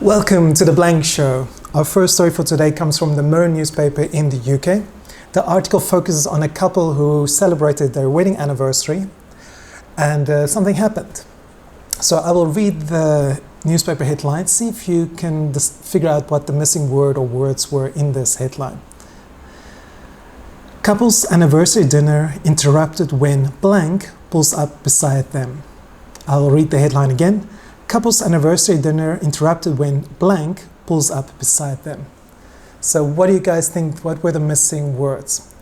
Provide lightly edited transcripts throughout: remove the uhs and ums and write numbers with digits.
Welcome to The Blank Show. Our first story for today comes from the Mirror newspaper in the UK. The article focuses on a couple who celebrated their wedding anniversary and something happened. So I will read the newspaper headline, see if you can figure out what the missing word or words were in this headline. Couple's anniversary dinner interrupted when blank pulls up beside them. I'll read the headline again. Couple's anniversary dinner interrupted when blank pulls up beside them. So what do you guys think? What were the missing words?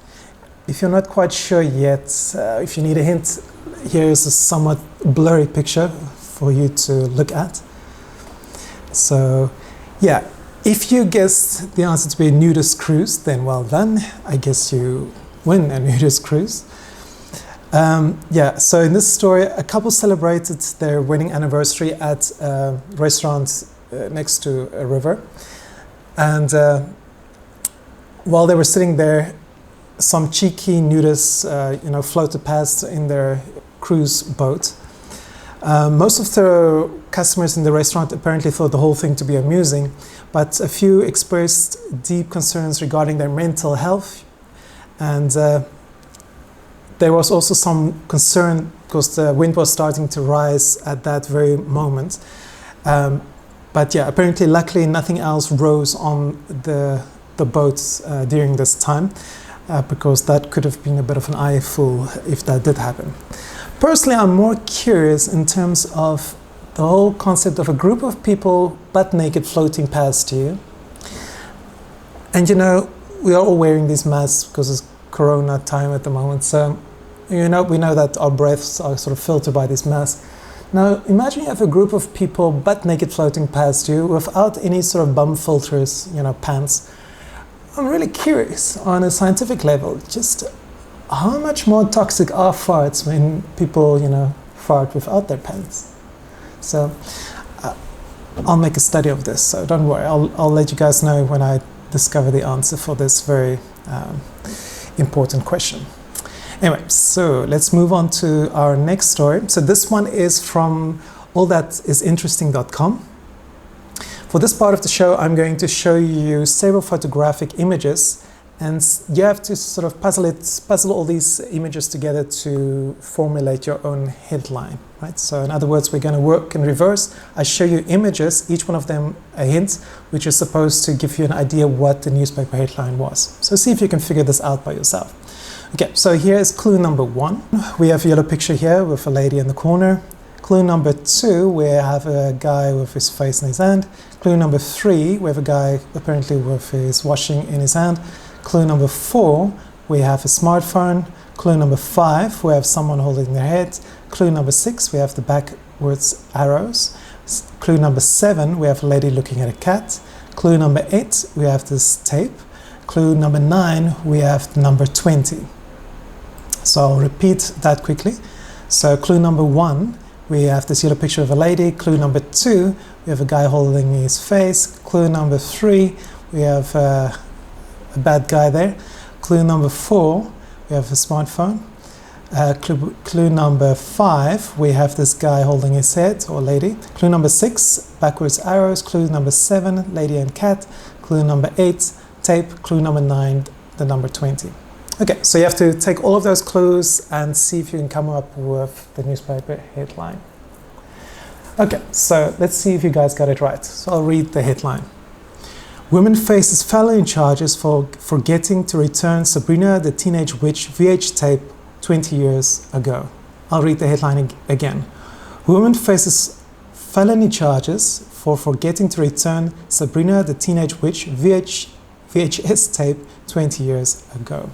If you're not quite sure yet, if you need a hint, here is a somewhat blurry picture for you to look at. So yeah, if you guessed the answer to be a nudist cruise, then well done. I guess you win a nudist cruise. So in this story, a couple celebrated their wedding anniversary at a restaurant next to a river. And while they were sitting there, some cheeky nudists, floated past in their cruise boat. Most of the customers in the restaurant apparently thought the whole thing to be amusing, but a few expressed deep concerns regarding their mental health. And there was also some concern because the wind was starting to rise at that very moment. But yeah, apparently, luckily, nothing else rose on the boat during this time, because that could have been a bit of an eyeful if that did happen. Personally, I'm more curious in terms of the whole concept of a group of people butt naked floating past you. And we are all wearing these masks because it's Corona time at the moment, so we know that our breaths are sort of filtered by these masks. Now imagine you have a group of people butt naked floating past you without any sort of bum filters, pants. I'm really curious on a scientific level, just how much more toxic are farts when people, fart without their pants. So I'll make a study of this, so don't worry, I'll let you guys know when I discover the answer for this very important question. Anyway, so let's move on to our next story. So this one is from allthatisinteresting.com. For this part of the show, I'm going to show you several photographic images, and you have to sort of puzzle all these images together to formulate your own headline, right? So in other words, we're going to work in reverse. I show you images, each one of them a hint, which is supposed to give you an idea what the newspaper headline was. So see if you can figure this out by yourself. Okay, so here is clue number 1. We have a yellow picture here with a lady in the corner. Clue number 2, we have a guy with his face in his hand. Clue number 3, we have a guy apparently with his washing in his hand. Clue number 4, we have a smartphone. Clue number 5, we have someone holding their head. Clue number 6, we have the backwards arrows. Clue number 7, we have a lady looking at a cat. Clue number 8, we have this tape. Clue number 9, we have number 20. So I'll repeat that quickly. So clue number 1, we have this yellow picture of a lady. Clue number 2, we have a guy holding his face. Clue number 3, we have a bad guy there. Clue number 4, we have a smartphone. Clue number 5, we have this guy holding his head, or lady. Clue number 6, backwards arrows. Clue number 7, lady and cat. Clue number 8, tape. Clue number 9, the number 20. Okay, so you have to take all of those clues and see if you can come up with the newspaper headline. Okay, so let's see if you guys got it right. So I'll read the headline. Woman faces felony charges for forgetting to return Sabrina the Teenage Witch VH tape 20 years ago. I'll read the headline again. Woman faces felony charges for forgetting to return Sabrina the Teenage Witch VHS tape 20 years ago.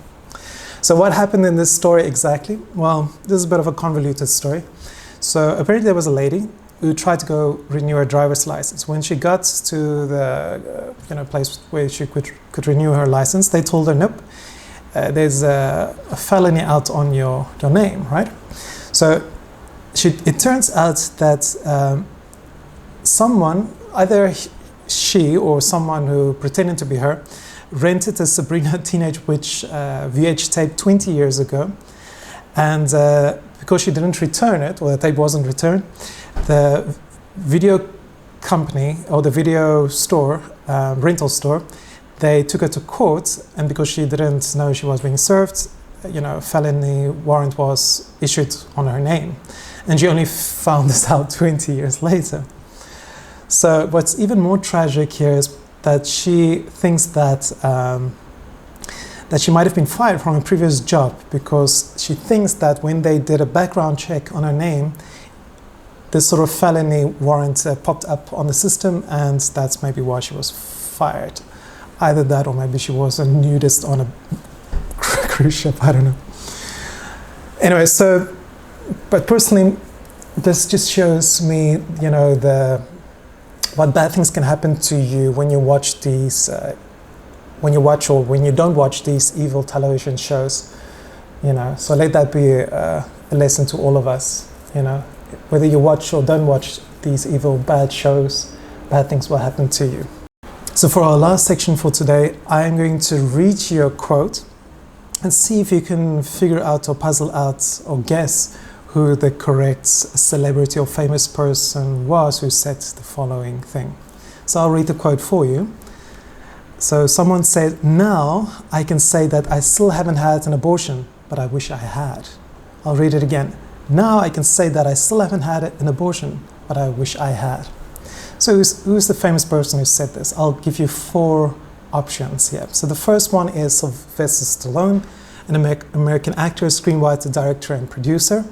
So what happened in this story exactly? Well, this is a bit of a convoluted story. So apparently there was a lady who tried to go renew her driver's license. When she got to the place where she could renew her license, they told her, nope, there's a felony out on your name, right? So it turns out that someone, either she or someone who pretended to be her, rented a Sabrina Teenage Witch VH tape 20 years ago, and because she didn't return it, or the tape wasn't returned, the video company or the video store, rental store, they took her to court, and because she didn't know she was being served, a felony warrant was issued on her name. And she only found this out 20 years later. So what's even more tragic here is that she thinks that she might have been fired from a previous job because she thinks that when they did a background check on her name, this sort of felony warrant popped up on the system, and that's maybe why she was fired. Either that, or maybe she was a nudist on a cruise ship, I don't know. Anyway, but personally, this just shows me, what bad things can happen to you when you watch these, when you don't watch these evil television shows, So let that be a lesson to all of us, Whether you watch or don't watch these evil, bad shows, bad things will happen to you. So for our last section for today, I am going to read you a quote and see if you can figure out or puzzle out or guess who the correct celebrity or famous person was who said the following thing. So I'll read the quote for you. So someone said, "Now I can say that I still haven't had an abortion, but I wish I had." I'll read it again. "Now I can say that I still haven't had an abortion, but I wish I had." So who's the famous person who said this? I'll give you 4 options here. So the first one is Sylvester Stallone, an American actor, screenwriter, director, and producer.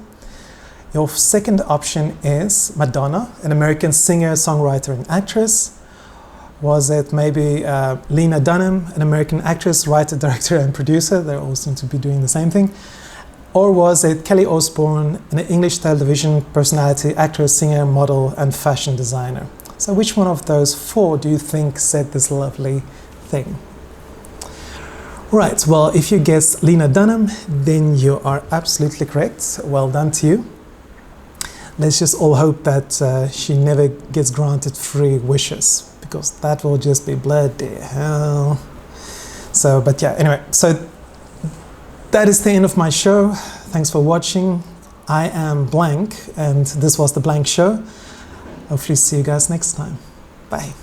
Your second option is Madonna, an American singer, songwriter, and actress. Was it maybe Lena Dunham, an American actress, writer, director, and producer? They all seem to be doing the same thing. Or was it Kelly Osbourne, an English television personality, actress, singer, model, and fashion designer? So which one of those 4 do you think said this lovely thing? Right, well, if you guessed Lena Dunham, then you are absolutely correct. Well done to you. Let's just all hope that she never gets granted 3 wishes, because that will just be bloody hell. So, but yeah, anyway, so that is the end of my show. Thanks for watching. I am Blank, and this was The Blank Show. Hopefully see you guys next time. Bye.